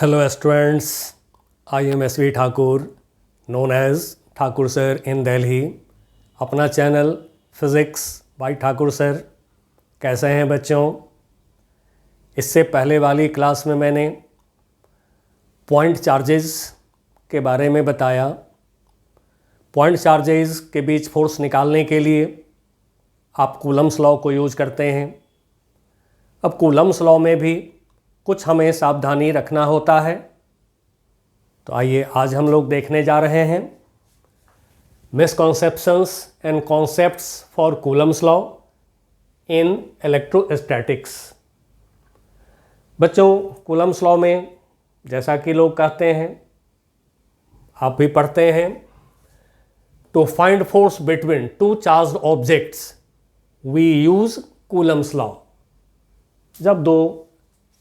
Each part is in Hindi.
Hello students, I am SV Thakur, known as Thakur Sir in Delhi. अपना channel physics by Thakur sir. कैसे हैं बच्चों? इससे पहले वाली क्लास में मैंने पॉइंट चार्जेस के बारे में बताया। पॉइंट चार्जेस के बीच फोर्स निकालने के लिए आप कूलम्स लॉ को यूज करते हैं। अब कूलम्स लॉ में भी कुछ हमें सावधानी रखना होता है। तो आइए आज हम लोग देखने जा रहे हैं misconceptions and concepts for Coulomb's law in electrostatics. बच्चों, कूलम्स लॉ में जैसा कि लोग कहते हैं, आप भी पढ़ते हैं, to find force between two charged objects we use Coulomb's law. जब दो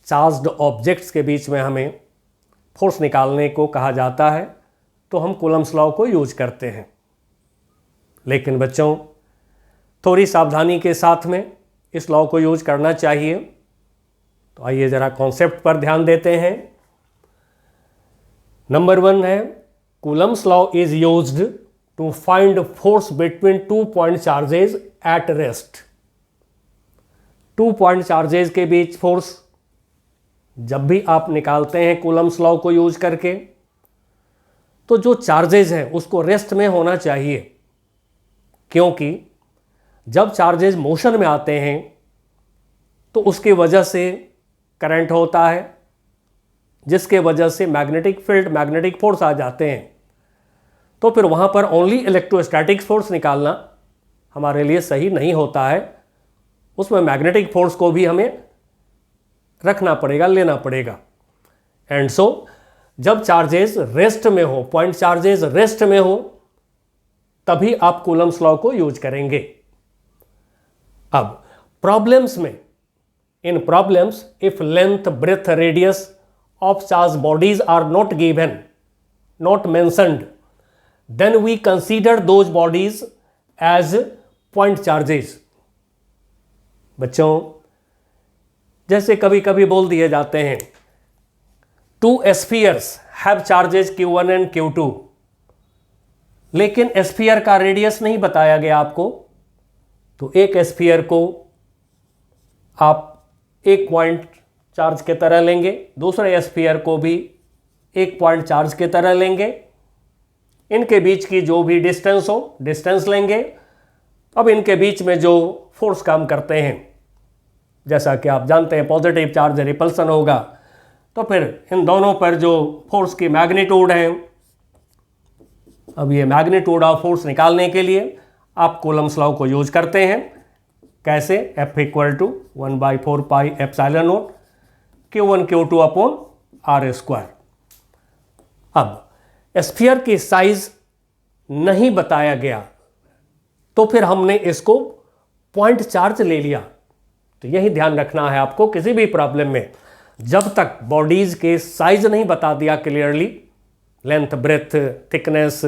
चार्ज्ड ऑब्जेक्ट्स के बीच में हमें फोर्स निकालने को कहा जाता है तो हम कूलम्स लॉ को यूज करते हैं। लेकिन बच्चों, थोड़ी सावधानी के साथ में इस लॉ को यूज करना चाहिए। तो आइए ज़रा कॉन्सेप्ट पर ध्यान देते हैं। नंबर 1 है, Coulomb's law is used to find force between two point charges at rest. Two point charges के बीच फोर्स जब भी आप निकालते हैं कूलम्स लॉ को यूज करके, तो जो चार्जेस हैं उसको रेस्ट में होना चाहिए, क्योंकि जब चार्जेस मोशन में आते हैं तो उसकी वजह से करंट होता है, जिसके वजह से मैग्नेटिक फील्ड, मैग्नेटिक फोर्स आ जाते हैं। तो फिर वहाँ पर ओनली इलेक्ट्रोस्टैटिक फोर्स निकालना हमारे लिए सही नहीं होता है। उसमें मैग्नेटिक फोर्स को भी हमें रखना पड़ेगा, लेना पड़ेगा। एंड सो जब चार्जेस रेस्ट में हो, पॉइंट चार्जेस रेस्ट में हो, तभी आप कूलम्स लॉ को यूज करेंगे। अब प्रॉब्लम्स में, इन problems if length, breadth, radius of charge bodies are not given, not mentioned, then we consider those bodies as point charges. बच्चों, जैसे कभी कभी बोल दिए जाते हैं, two spheres have charges Q1 and Q2, लेकिन स्फीयर का रेडियस नहीं बताया गया आपको। तो एक स्फीयर को आप एक पॉइंट चार्ज के तरह लेंगे, दूसरे स्फीयर को भी एक पॉइंट चार्ज के तरह लेंगे। इनके बीच की जो भी डिस्टेंस हो, डिस्टेंस लेंगे। अब इनके बीच में जो फोर्स काम करते हैं, जैसा कि आप जानते हैं पॉजिटिव चार्ज रिपल्सन होगा, तो फिर इन दोनों पर जो फोर्स की मैग्नीट्यूड है, अब ये मैग्नीट्यूड ऑफ फोर्स निकालने के लिए आप कूलम्स लॉ को यूज करते हैं। कैसे? F = 1/4 pi epsilon not Q1 Q2 upon R²। अब स्फीयर की साइज नहीं बताया गया तो फिर हमने इसको पॉइंट चार्ज ले लिया। तो यही ध्यान रखना है आपको किसी भी प्रॉब्लम में, जब तक बॉडीज के साइज नहीं बता दिया clearly, length, breadth, thickness,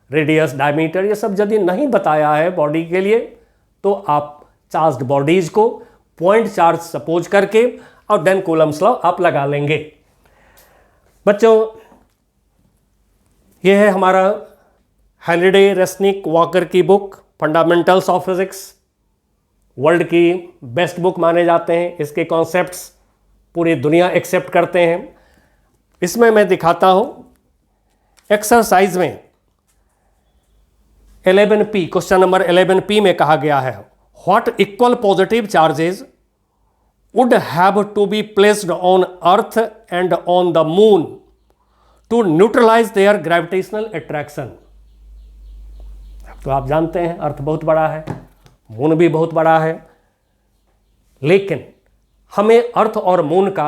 radius, diameter, ये सब यदि नहीं बताया है बॉडी के लिए, तो आप चार्ज्ड बॉडीज को पॉइंट चार्ज सपोज करके और देन कूलम्स लॉ आप लगा लेंगे। बच्चों, यह है हमारा हैलिडे, रेसनिक, वॉकर की book fundamentals of physics. World की बेस्ट बुक माने जाते हैं। इसके कॉन्सेप्ट्स पूरी दुनिया एक्सेप्ट करते हैं। इसमें मैं दिखाता हूं, एक्सरसाइज में 11P, क्वेश्चन नंबर 11P में कहा गया है, what equal positive charges would have to be placed on earth and on the moon to neutralize their gravitational attraction. तो आप जानते हैं अर्थ बहुत बड़ा है, मून भी बहुत बड़ा है, लेकिन हमें अर्थ और मून का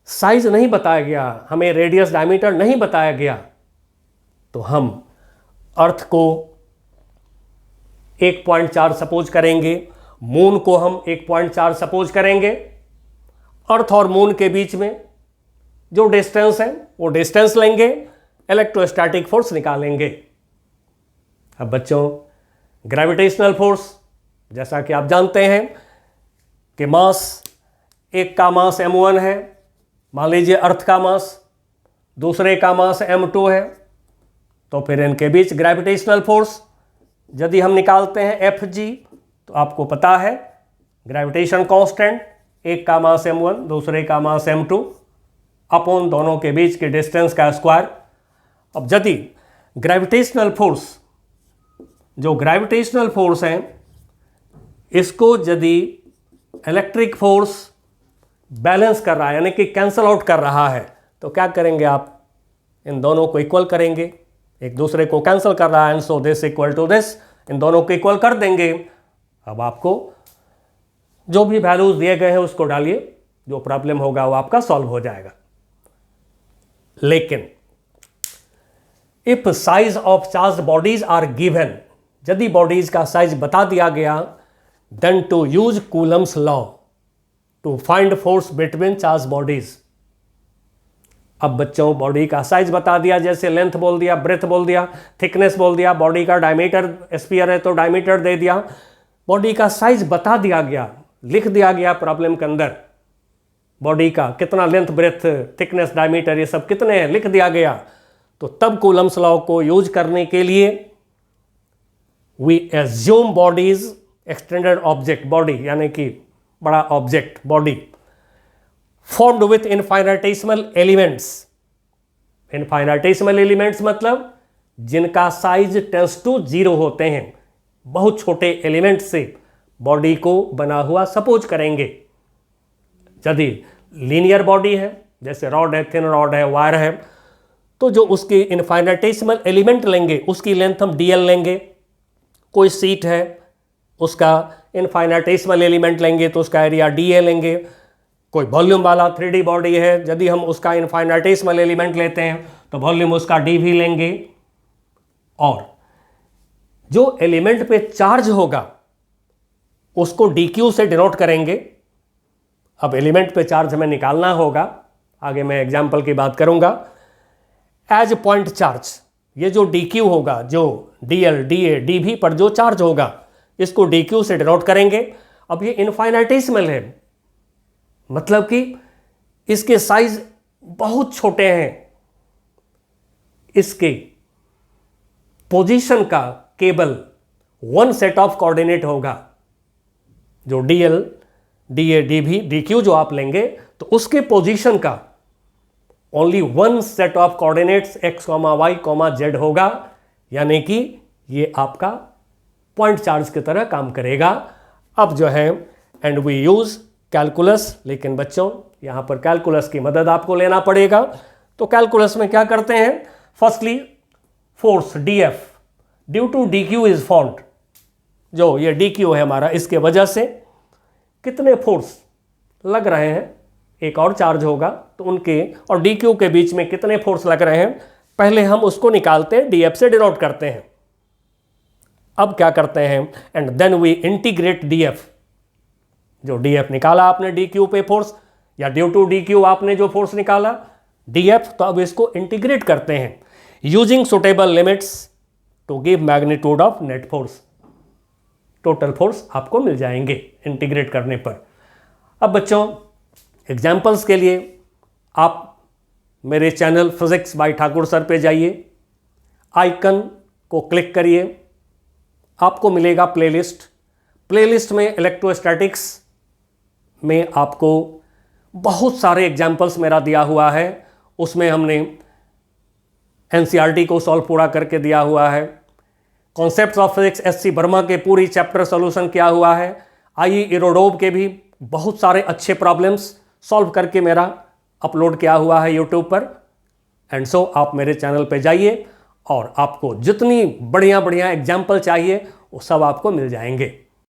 साइज नहीं बताया गया, हमें रेडियस, डायमीटर नहीं बताया गया। तो हम अर्थ को 1 पॉइंट चार्ज सपोज करेंगे, मून को हम 1 पॉइंट चार्ज सपोज करेंगे। अर्थ और मून के बीच में जो डिस्टेंस है वो डिस्टेंस लेंगे, इलेक्ट्रोस्टैटिक फोर्स निकालेंगे। अब बच्चों, ग्रेविटेशनल फोर्स जैसा कि आप जानते हैं कि मास, एक का मास m1 है, मान लीजिए अर्थ का मास, दूसरे का मास m2 है, तो फिर इनके बीच ग्रेविटेशनल फोर्स यदि हम निकालते हैं Fg, तो आपको पता है ग्रेविटेशन कांस्टेंट, एक का मास m1 दूसरे का मास m2 अपॉन दोनों के बीच के डिस्टेंस का स्क्वायर। अब यदि ग्रेविटेशनल फोर्स, जो ग्रेविटेशनल फोर्स है, इसको यदि इलेक्ट्रिक फोर्स बैलेंस कर रहा है यानी कि कैंसल आउट कर रहा है, तो क्या करेंगे आप, इन दोनों को इक्वल करेंगे, एक दूसरे को कैंसिल कर रहा है, and so this equal to this, इन दोनों को इक्वल कर देंगे। अब आपको जो भी वैल्यूज दिए गए हैं उसको डालिए, जो प्रॉब्लम होगा वो आपका सॉल्व हो जाएगा। लेकिन if size of charge bodies are given, यदि बॉडीज का साइज बता दिया गया, then to use Coulomb's law to find force between charge bodies. अब बच्चों बॉडी का साइज बता दिया, जैसे लेंथ बोल दिया, ब्रेथ बोल दिया, थिकनेस बोल दिया, बॉडी का डायमीटर स्फीयर है तो डायमीटर दे दिया, बॉडी का साइज बता दिया गया, लिख दिया गया प्रॉब्लम के अंदर, बॉडी का कितना लेंथ, ब्रेथ, थिकनेस, डायमीटर ये सब कितने हैं लिख दिया गया। तो तब कूलम्स लॉ को यूज करने के लिए we assume bodies extended object, body यानी कि बड़ा object body, formed with infinitesimal elements. Infinitesimal elements मतलब जिनका साइज टेंस टू 0 होते हैं, बहुत छोटे एलिमेंट से बॉडी को बना हुआ सपोज करेंगे। यदि लीनियर बॉडी है, जैसे रॉड है, थिन रॉड है, वायर है, तो जो उसके इनफाइनाइटेसिमल एलिमेंट लेंगे उसकी लेंथ हम dl लेंगे। कोई सीट है उसका इनफाइनाइटेसिमल एलिमेंट लेंगे तो उसका एरिया dA लेंगे। कोई वॉल्यूम वाला 3D बॉडी है, यदि हम उसका इनफाइनाइटेसिमल एलिमेंट लेते हैं तो वॉल्यूम उसका dV लेंगे। और जो एलिमेंट पे चार्ज होगा उसको dq से डिनोट करेंगे। अब एलिमेंट पे चार्ज हमें निकालना होगा, आगे मैं एग्जाम्पल की बात करूंगा। एज पॉइंट चार्ज, ये जो dq होगा, जो dl, dA, dV पर जो चार्ज होगा इसको dq से डिनोट करेंगे। अब ये इनफाइनाइटेसिमल है, मतलब कि इसके साइज बहुत छोटे हैं, इसके पोजीशन का केवल 1 सेट ऑफ कोऑर्डिनेट होगा। जो dl, dA, dV, dq जो आप लेंगे तो उसके पोजीशन का only 1 set of coordinates x, y, z होगा, यानी कि ये आपका पॉइंट चार्ज की तरह काम करेगा। अब जो है एंड वी यूज कैलकुलस, लेकिन बच्चों यहां पर कैलकुलस की मदद आपको लेना पड़ेगा। तो कैलकुलस में क्या करते हैं, firstly force dF due to dq is found. जो ये dq है हमारा, इसके वजह से कितने फोर्स लग रहे हैं, एक और चार्ज होगा तो उनके और dq के बीच में कितने फोर्स लग रहे हैं, पहले हम उसको निकालते हैं, dF से डिनोट करते हैं। अब क्या करते हैं, and then we integrate dF। जो dF निकाला आपने dq पे फोर्स, या ड्यू टू dq आपने जो फोर्स निकाला dF, तो अब इसको इंटीग्रेट करते हैं using suitable limits to give magnitude of net force. Total force आपको मिल जाएंगे इंटीग्रेट करने पर। अब बच्चों एग्जाम्पल्स के लिए आप मेरे channel physics bye Thakur sir पे जाइए, आइकन को क्लिक करिए, आपको मिलेगा प्लेलिस्ट। प्लेलिस्ट में इलेक्ट्रोस्टैटिक्स में आपको बहुत सारे एग्जाम्पल्स मेरा दिया हुआ है। उसमें हमने एनसीईआरटी को सॉल्व पूरा करके दिया हुआ है, concepts of physics SC Verma के पूरी चैप्टर सॉल्यूशन किया हुआ है, आई इरोडोव के भी बहुत सारे अच्छे प्रॉब्लम्स सॉल्व करके मेरा अपलोड किया हुआ है यूट्यूब पर। एंड सो आप मेरे चैनल पे जाइए और आपको जितनी बढ़िया बढ़िया एग्जाम्पल चाहिए वो सब आपको मिल जाएंगे।